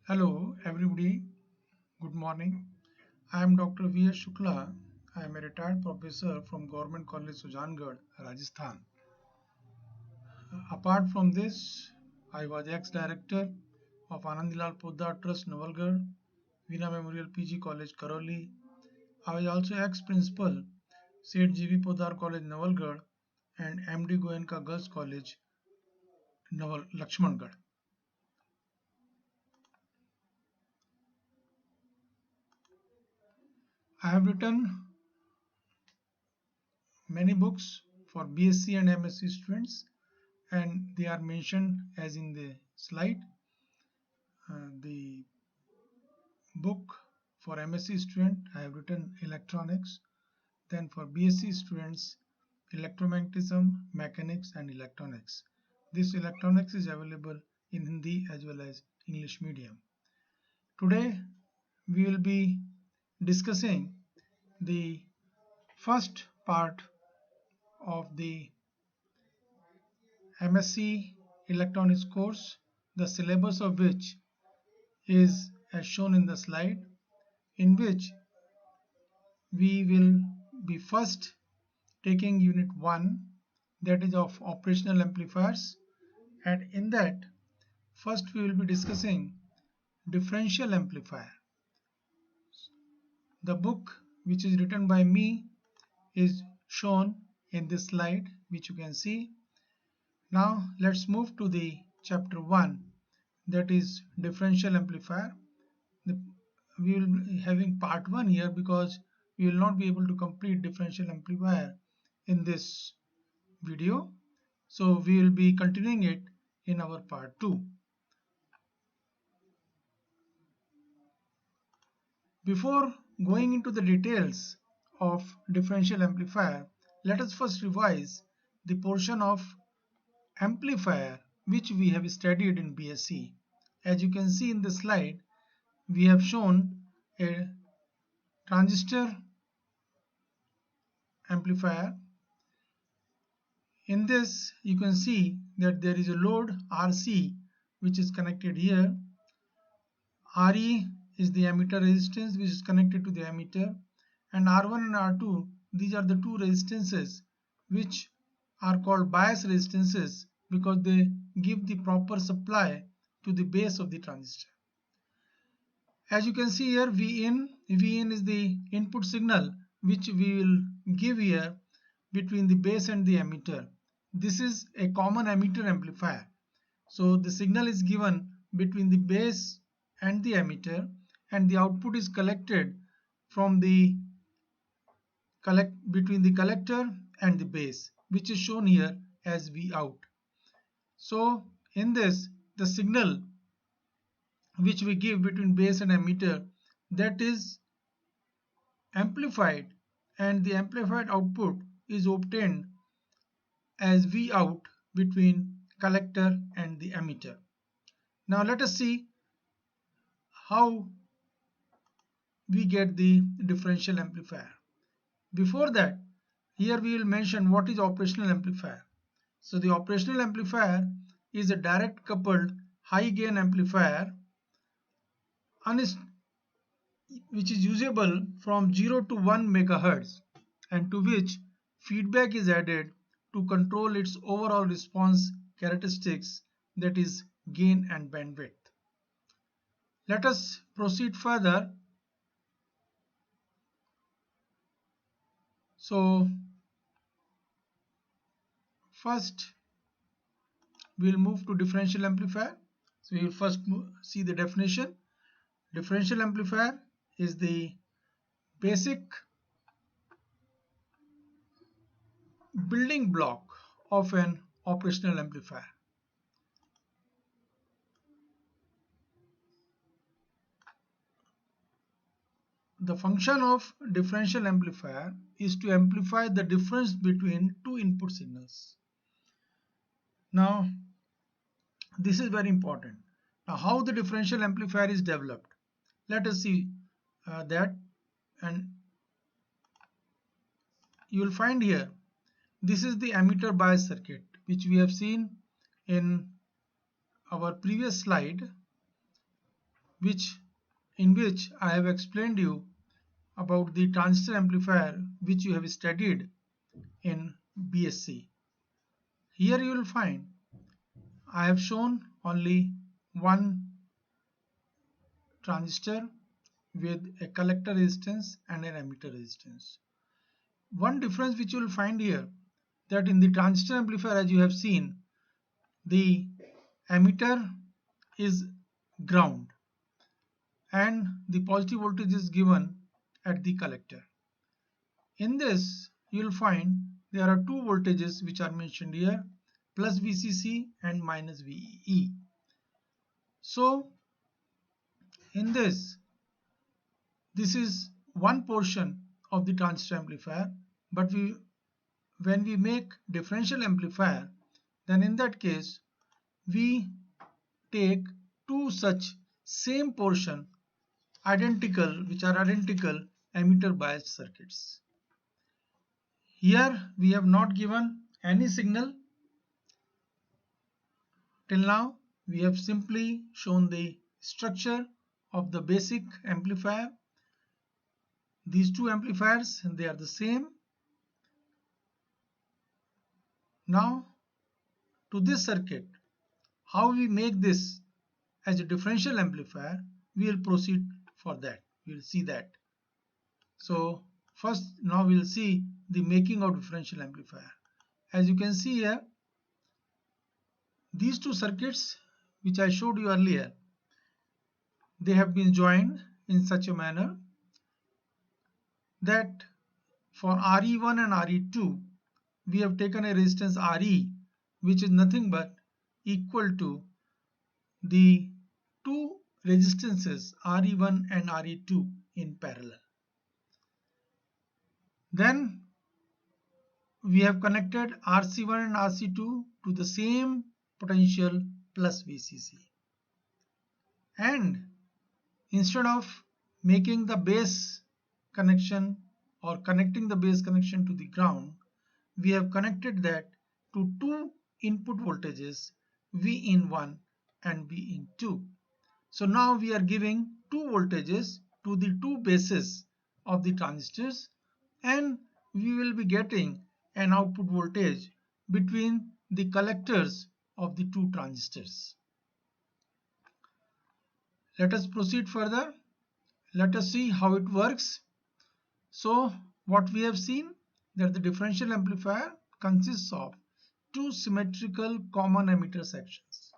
Hello, everybody. Good morning. I am Dr. V.S. Shukla. I am a retired professor from Government College Sujangarh, Rajasthan. Apart from this, I was ex-director of Anandilal Poddar Trust, Navalgarh, Veena Memorial PG College, Karoli. I was also ex-principal, Seth G.V. Poddar College, Navalgarh, and M.D. Goenka Girls College, Lakshmangarh. I have written many books for BSc and MSc students, and they are mentioned as in the slide. The book for MSc student I have written electronics, then for BSc students electromagnetism, mechanics and electronics. This electronics is available in Hindi as well as English medium. Today we will be discussing the first part of the MSc electronics course, the syllabus of which is as shown in the slide, in which we will be first taking unit 1, that is of operational amplifiers, and in that first we will be discussing differential amplifier. The book which is written by me is shown in this slide which you can see. Now let's move to the chapter 1, that is differential amplifier. We will be having part 1 here because we will not be able to complete differential amplifier in this video. So we will be continuing it in our part 2. Before going into the details of differential amplifier, let us first revise the portion of amplifier which we have studied in BSc. As you can see in the slide, we have shown a transistor amplifier. In this you can see that there is a load RC which is connected here. RE is the emitter resistance which is connected to the emitter, and R1 and R2, these are the two resistances which are called bias resistances because they give the proper supply to the base of the transistor. As you can see here, Vin is the input signal which we will give here between the base and the emitter. This is a common emitter amplifier. So the signal is given between the base and the emitter, and the output is collected from the between the collector and the base, which is shown here as V out. So in this, the signal which we give between base and emitter, that is amplified, and the amplified output is obtained as V out between collector and the emitter. Now let us see how we get the differential amplifier. Before that, here we will mention what is operational amplifier. So the operational amplifier is a direct coupled high gain amplifier which is usable from 0 to 1 megahertz, and to which feedback is added to control its overall response characteristics, that is gain and bandwidth. Let us proceed further. So first we will move to differential amplifier. So we will first see the definition. Differential amplifier is the basic building block of an operational amplifier. The function of differential amplifier is to amplify the difference between two input signals. Now this is very important. Now how the differential amplifier is developed, let us see that, and you will find here this is the emitter bias circuit which we have seen in our previous slide. in which I have explained you about the transistor amplifier which you have studied in BSc. Here you will find I have shown only one transistor with a collector resistance and an emitter resistance. One difference which you will find here, that in the transistor amplifier, as you have seen, the emitter is ground and the positive voltage is given at the collector. In this you will find there are two voltages which are mentioned here, plus VCC and minus VEE. So in this is one portion of the transistor amplifier, but when we make differential amplifier, then in that case we take two such same portion which are identical emitter biased circuits. Here we have not given any signal till now. We have simply shown the structure of the basic amplifier. These two amplifiers, they are the same. Now to this circuit, how we make this as a differential amplifier, we will proceed for that. We will see that. So first, now we will see the making of differential amplifier. As you can see here, these two circuits which I showed you earlier, they have been joined in such a manner that for RE1 and RE2 we have taken a resistance RE, which is nothing but equal to the two resistances RE1 and RE2 in parallel. Then we have connected RC1 and RC2 to the same potential plus VCC, and instead of making the base connection or connecting the base connection to the ground, we have connected that to two input voltages V-in1 and V-in2. So now we are giving two voltages to the two bases of the transistors, and we will be getting an output voltage between the collectors of the two transistors. Let us proceed further. Let us see how it works. So what we have seen, that the differential amplifier consists of two symmetrical common emitter sections.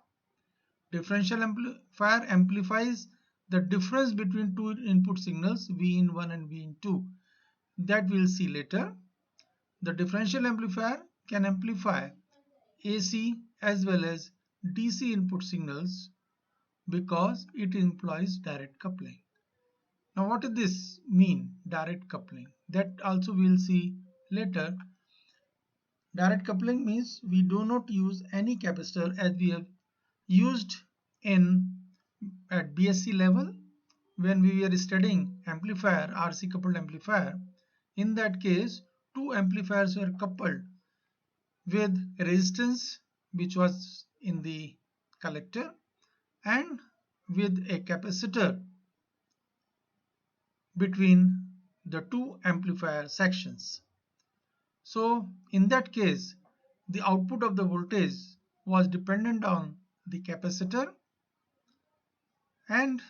Differential amplifier amplifies the difference between two input signals V-in1 and V-in2. That we will see later. The differential amplifier can amplify AC as well as DC input signals because it employs direct coupling. Now what does this mean, direct coupling? That also we will see later. Direct coupling means we do not use any capacitor as we have used at BSc level when we were studying amplifier, RC coupled amplifier. In that case, two amplifiers were coupled with resistance which was in the collector and with a capacitor between the two amplifier sections. So in that case, the output of the voltage was dependent on the capacitor, and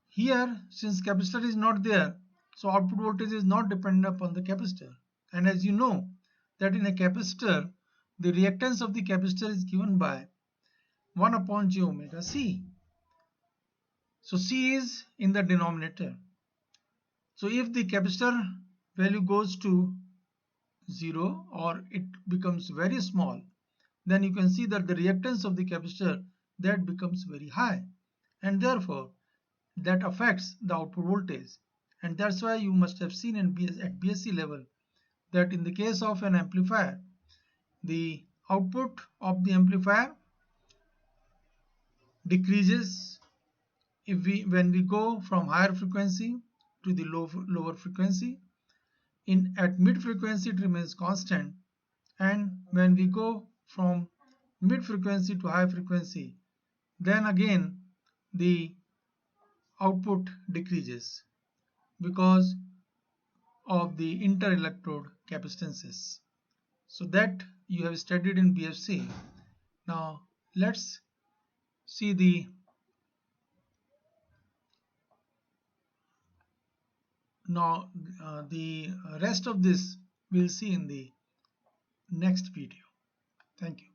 here since capacitor is not there, so output voltage is not dependent upon the capacitor. And as you know that in a capacitor, the reactance of the capacitor is given by 1 upon j omega c. So c is in the denominator. So if the capacitor value goes to 0 or it becomes very small, then you can see that the reactance of the capacitor, that becomes very high, and therefore that affects the output voltage. And that's why you must have seen at BSc level that in the case of an amplifier, the output of the amplifier decreases when we go from higher frequency to the lower frequency. At mid frequency it remains constant, and when we go from mid frequency to high frequency, then again the output decreases because of the inter-electrode capacitances. So that you have studied in BFC. Now let's see the rest of this we'll see in the next video. Thank you.